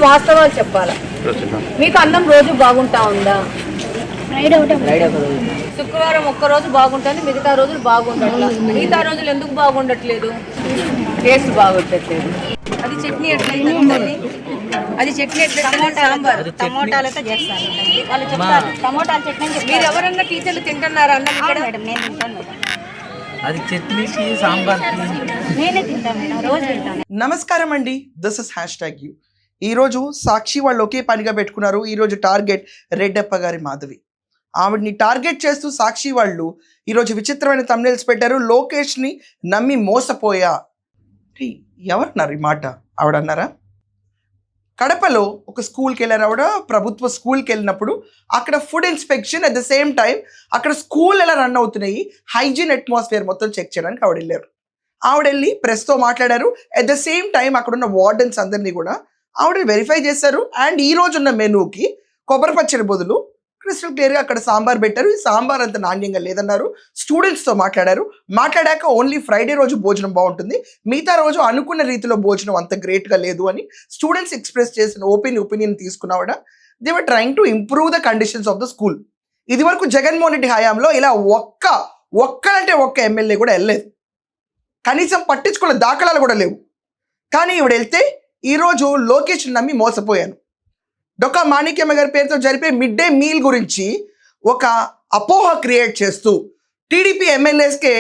వాస్తవాలు చెప్పాలా. మీకు అన్నం రోజు బాగుంటా ఉందా? శుక్రవారం ఒక్కరోజు బాగుంటుంది, మిగతా రోజులు బాగుండట్లా. మిగతా రోజులు ఎందుకు బాగుండట్లేదు? టేస్ట్ బాగుండట్లేదు. అది చట్నీ ఎట్లయింది? అది చట్నీ ఎట్లా? సాంబార్ టమోటాలతో చేస్తాను. వాళ్ళు చెప్తారు టమోటాల చట్నీ. మీరు ఎవరన్నా టీచర్లు తింటున్నారా అన్నం ఇక్కడ? మేడం నేను తింటాను మేడం. అది చట్నీకి సాంబార్ నేనే తింటాను మేడం, రోజు తింటాను. నమస్కారం అండి, దిస్ ఇస్ #you. ఈరోజు సాక్షి వాళ్ళు ఒకే పనిగా పెట్టుకున్నారు. ఈరోజు టార్గెట్ రెడ్డప్ప గారి మాధవి. ఆవిడ్ని టార్గెట్ చేస్తూ సాక్షి వాళ్ళు ఈరోజు విచిత్రమైన thumbnails పెట్టారు. లోకేష్ని నమ్మి మోసపోయా. ఎవరన్నారు ఈ మాట? ఆవిడన్నారా? కడపలో ఒక స్కూల్కి వెళ్ళారు ఆవిడ, ప్రభుత్వ స్కూల్కి వెళ్ళినప్పుడు అక్కడ food inspection, at the same time అక్కడ స్కూల్ ఎలా రన్ అవుతున్నాయి, హైజీన్ అట్మాస్ఫియర్ మొత్తం చెక్ చేయడానికి ఆవిడ వెళ్ళారు. ఆవిడ వెళ్ళి ప్రెస్తో మాట్లాడారు. అట్ ద సేమ్ టైం అక్కడున్న వార్డెన్స్ అందరినీ కూడా ఆవిడ వెరిఫై చేశారు. అండ్ ఈ రోజు ఉన్న మెనూకి కొబ్బరి పచ్చడి బదులు క్రిస్టల్ క్లియర్గా అక్కడ సాంబార్ పెట్టారు. ఈ సాంబార్ అంత నాణ్యంగా లేదన్నారు. స్టూడెంట్స్తో మాట్లాడాక ఓన్లీ ఫ్రైడే రోజు భోజనం బాగుంటుంది, మిగతా రోజు అనుకున్న రీతిలో భోజనం అంత గ్రేట్గా లేదు అని స్టూడెంట్స్ ఎక్స్ప్రెస్ చేసిన ఒపీనియన్ తీసుకున్నావిడ. They were trying to improve the conditions of the school. ఇది వరకు జగన్మోహన్ రెడ్డి హయాంలో ఇలా ఒక్కలంటే ఒక్క ఎమ్మెల్యే కూడా వెళ్ళలేదు, కనీసం పట్టించుకున్న దాఖలాలు కూడా లేవు. కానీ ఈవిడ వెళ్తే ఈరోజు లోకేష్ నమ్మి మోసపోయాను. డొక్కా మాణిక్యమ్మ గారి పేరుతో జరిపే మిడ్ డే మీల్ గురించి ఒక అపోహ క్రియేట్ చేస్తూ టీడీపీ ఎమ్మెల్యేస్కే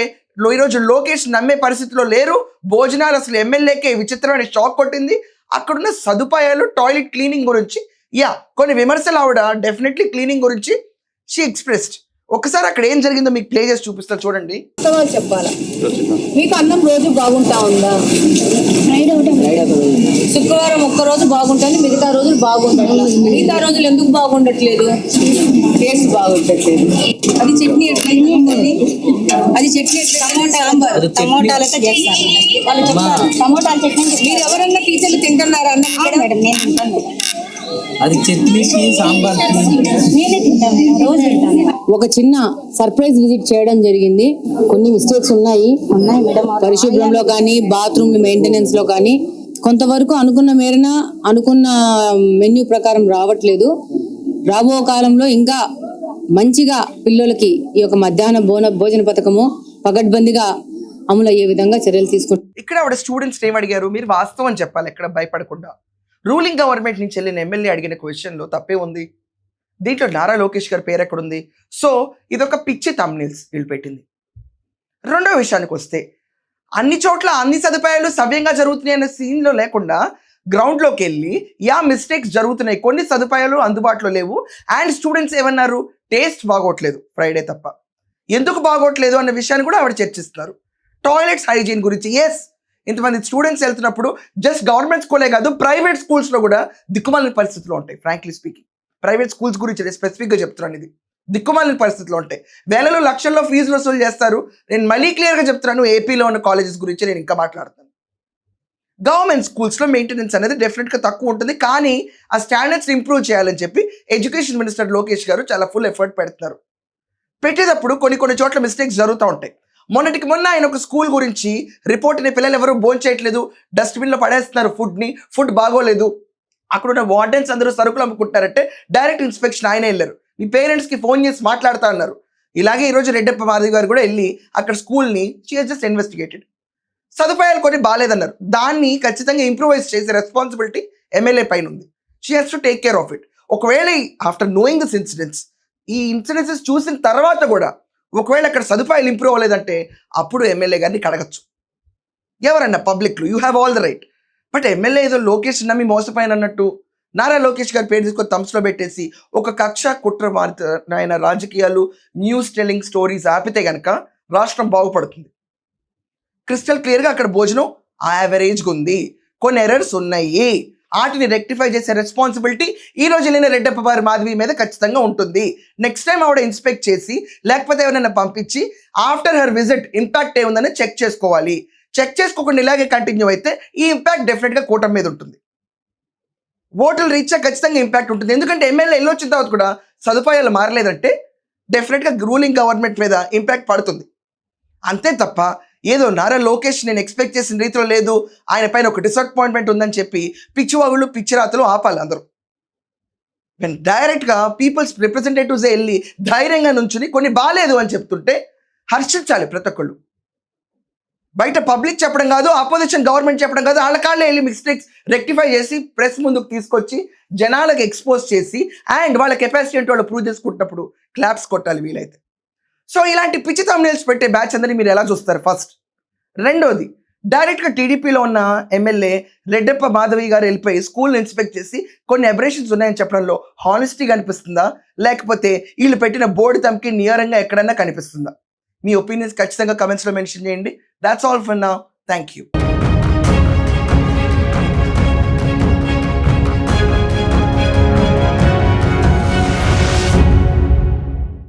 ఈరోజు లోకేష్ నమ్మే పరిస్థితిలో లేరు. భోజనాలు అసలు ఎమ్మెల్యేకే విచిత్రమైన షాక్ కొట్టింది. అక్కడున్న సదుపాయాలు, టాయిలెట్ క్లీనింగ్ గురించి కొన్ని విమర్శలు ఆవిడ డెఫినెట్లీ క్లీనింగ్ గురించి షీ ఎక్స్ప్రెస్డ్. ఒకసారి అక్కడ ఏం జరిగిందో మీకు ప్లే చేసి చూపిస్తా చూడండి. వాస్తవాలు చెప్పాలా. మీకు అన్నం రోజు బాగుంటా ఉందా? శుక్రవారం ఒక్కరోజు బాగుంటుంది, మిగతా రోజులు బాగుండట్లా. మిగతా రోజులు ఎందుకు బాగుండట్లేదు? టేస్ట్ బాగుండట్లేదు. అది చట్నీ ఎట్లయింది? అది చట్నీ సాంబార్ టమోటాలతో చేస్తాను. వాళ్ళు చెప్తారు టమోటాల చట్నీ. మీరు ఎవరన్నా టీచర్లు తింటున్నారా అన్నం ఇక్కడ? మేడం నేను తింటాను మేడం. అది చట్నీకి సాంబార్ నేనే తింటాను మేడం, రోజు తింటాను. ఒక చిన్న సర్ప్రైజ్ విజిట్ చేయడం జరిగింది. కొన్ని మిస్టేక్స్ ఉన్నాయి మేడం. పరిశుభ్రంలో కానీ, బాత్రూమ్ మెయింటెనెన్స్ లో కానీ కొంతవరకు అనుకున్న మేరన అనుకున్న మెన్యూ ప్రకారం రావట్లేదు. రాబో కాలంలో ఇంకా మంచిగా పిల్లలకి ఈ యొక్క మధ్యాహ్న భోజన పథకము పకడ్బందీగా అమలు అయ్యే విధంగా చర్యలు తీసుకుంటారు. ఇక్కడ ఆవిడ స్టూడెంట్స్ ఏం అడిగారు? మీరు వాస్తవం చెప్పాలి, ఎక్కడ భయపడకుండా. రూలింగ్ గవర్నమెంట్ నుంచి వెళ్ళిన ఎమ్మెల్యే అడిగిన క్వశ్చన్లో తప్పే ఉంది. దీంట్లో నారా లోకేష్ గారి పేరు ఎక్కడుంది? సో ఇదొక పిచ్చి thumbnails వీళ్ళు పెట్టింది. రెండో విషయానికి వస్తే, అన్ని చోట్ల అన్ని సదుపాయాలు సవ్యంగా జరుగుతున్నాయి అనే సీన్లో లేకుండా గ్రౌండ్లోకి వెళ్ళి మిస్టేక్స్ జరుగుతున్నాయి, కొన్ని సదుపాయాలు అందుబాటులో లేవు. అండ్ స్టూడెంట్స్ ఏమన్నారు? టేస్ట్ బాగోట్లేదు ఫ్రైడే తప్ప. ఎందుకు బాగోట్లేదు అన్న విషయాన్ని కూడా ఆవిడ చర్చిస్తున్నారు. టాయిలెట్స్ హైజీన్ గురించి. ఇంతమంది స్టూడెంట్స్ వెళ్తున్నప్పుడు జస్ట్ గవర్నమెంట్ స్కూలే కాదు, ప్రైవేట్ స్కూల్స్లో కూడా దిక్కుమాలిన పరిస్థితులు ఉంటాయి. ఫ్రాంక్లీ స్పీకింగ్, ప్రైవేట్ స్కూల్స్ గురించి స్పెసిఫిక్గా చెప్తున్నాను. ఇది దిక్కుమాలిన పరిస్థితులు ఉంటాయి. వేలలో లక్షల్లో ఫీజులు వసూలు చేస్తారు. నేను మళ్ళీ క్లియర్గా చెప్తున్నాను, ఏపీలో ఉన్న కాలేజెస్ గురించి నేను ఇంకా మాట్లాడుతాను. గవర్నమెంట్ స్కూల్స్లో మెయింటెనెన్స్ అనేది డెఫినెట్గా తక్కువ ఉంటుంది. కానీ ఆ స్టాండర్డ్స్ ఇంప్రూవ్ చేయాలని చెప్పి ఎడ్యుకేషన్ మినిస్టర్ లోకేష్ గారు చాలా ఫుల్ ఎఫర్ట్ పెడుతున్నారు. పెట్టేటప్పుడు కొన్ని చోట్ల మిస్టేక్స్ జరుగుతూ ఉంటాయి. మొన్నటికి మొన్న ఆయన ఒక స్కూల్ గురించి రిపోర్ట్ అయిన పిల్లలు ఎవరు భోజనం చేయట్లేదు, డస్ట్బిన్లో పడేస్తున్నారు ఫుడ్ బాగోలేదు. అక్కడున్న వార్డెన్స్ అందరూ సరుకులు అమ్ముకుంటారంటే డైరెక్ట్ ఇన్స్పెక్షన్ ఆయన వెళ్ళారు. మీ పేరెంట్స్కి ఫోన్ చేసి మాట్లాడుతా అన్నారు. ఇలాగే ఈరోజు రెడ్డప్ప మాధవి గారు కూడా వెళ్ళి అక్కడ స్కూల్ని జస్ట్ ఇన్వెస్టిగేటెడ్. సదుపాయాలు కొన్ని బాగాలేదన్నారు. దాన్ని ఖచ్చితంగా ఇంప్రూవైజ్ చేసే రెస్పాన్సిబిలిటీ ఎమ్మెల్యే పైన ఉంది. She has to take care of it. ఒకవేళ ఆఫ్టర్ నోయింగ్ దిస్ ఇన్సిడెంట్స్, ఈ ఇన్సిడెన్సెస్ చూసిన తర్వాత కూడా ఒకవేళ అక్కడ సదుపాయాలు ఇంప్రూవ్ అవ్వలేదంటే అప్పుడు ఎమ్మెల్యే గారిని కడగచ్చు. ఎవరన్నా పబ్లిక్లో you have all the right. But MLA ఏదో లోకేష్ నమ్మి మోసపోయినట్టు నారా లోకేష్ గారి పేరు తీసుకొని థమ్స్లో పెట్టేసి ఒక కక్ష కుట్ర ఆయన రాజకీయాలు, న్యూస్ టెల్లింగ్ స్టోరీస్ ఆపితే కనుక రాష్ట్రం బాగుపడుతుంది. క్రిస్టల్ క్లియర్గా అక్కడ భోజనం యావరేజ్గా ఉంది, కొన్ని ఎర్రర్స్ ఉన్నాయి. వాటిని రెక్టిఫై చేసే రెస్పాన్సిబిలిటీ ఈ రోజు వెళ్ళిన రెడ్డప్ప వారి మాధవి మీద ఖచ్చితంగా ఉంటుంది. నెక్స్ట్ టైం ఆవిడ ఇన్స్పెక్ట్ చేసి లేకపోతే ఎవరైనా పంపించి ఆఫ్టర్ హర్ విజిట్ ఇంపాక్ట్ ఏముందని చెక్ చేసుకోవాలి. చెక్ చేసుకోకుండా ఇలాగే కంటిన్యూ అయితే ఈ ఇంపాక్ట్ డెఫినెట్గా కూటమి మీద ఉంటుంది. ఓట్లు రీచ్ ఖచ్చితంగా ఇంపాక్ట్ ఉంటుంది. ఎందుకంటే ఎమ్మెల్యే వెళ్ళొచ్చిన తర్వాత కూడా సదుపాయాలు మారలేదంటే డెఫినెట్గా రూలింగ్ గవర్నమెంట్ మీద ఇంపాక్ట్ పడుతుంది. అంతే తప్ప ఏదో నారా లోకేష్ నేను ఎక్స్పెక్ట్ చేసిన రీతిలో లేదు, ఆయన పైన ఒక డిసప్పాయింట్మెంట్ ఉందని చెప్పి పిచ్చివాగుళ్ళు పిచ్చిరాతలు ఆపాలి అందరూ. డైరెక్ట్గా పీపుల్స్ రిప్రజెంటేటివ్స్ వెళ్ళి ధైర్యంగా నుంచుని కొన్ని బాగాలేదు అని చెప్తుంటే హర్షించాలి ప్రతి ఒక్కళ్ళు. బయట పబ్లిక్ చెప్పడం కాదు, అపోజిషన్ గవర్నమెంట్ చెప్పడం కాదు, వాళ్ళ కాళ్ళే వెళ్ళి మిస్టేక్స్ రెక్టిఫై చేసి ప్రెస్ ముందుకు తీసుకొచ్చి జనాలకు ఎక్స్పోజ్ చేసి అండ్ వాళ్ళ కెపాసిటీ అంటే వాళ్ళు ప్రూవ్ చేసుకుంటున్నప్పుడు క్లాప్స్ కొట్టాలి వీలైతే. సో ఇలాంటి పిచ్చి thumbnails పెట్టే బ్యాచ్ అందరినీ మీరు ఎలా చూస్తారు? ఫస్ట్. రెండోది, డైరెక్ట్గా టీడీపీలో ఉన్న ఎమ్మెల్యే రెడ్డప్ప మాధవి గారు వెళ్ళిపోయి స్కూల్ని ఇన్స్పెక్ట్ చేసి కొన్ని అబరేషన్స్ ఉన్నాయని చెప్పడంలో హానెస్టీ కనిపిస్తుందా, లేకపోతే వీళ్ళు పెట్టిన బోర్డు తమకి నియరంగా ఎక్కడన్నా కనిపిస్తుందా? మీ ఒపీనియన్స్ ఖచ్చితంగా కమెంట్స్లో మెన్షన్ చేయండి. That's all for now. Thank you.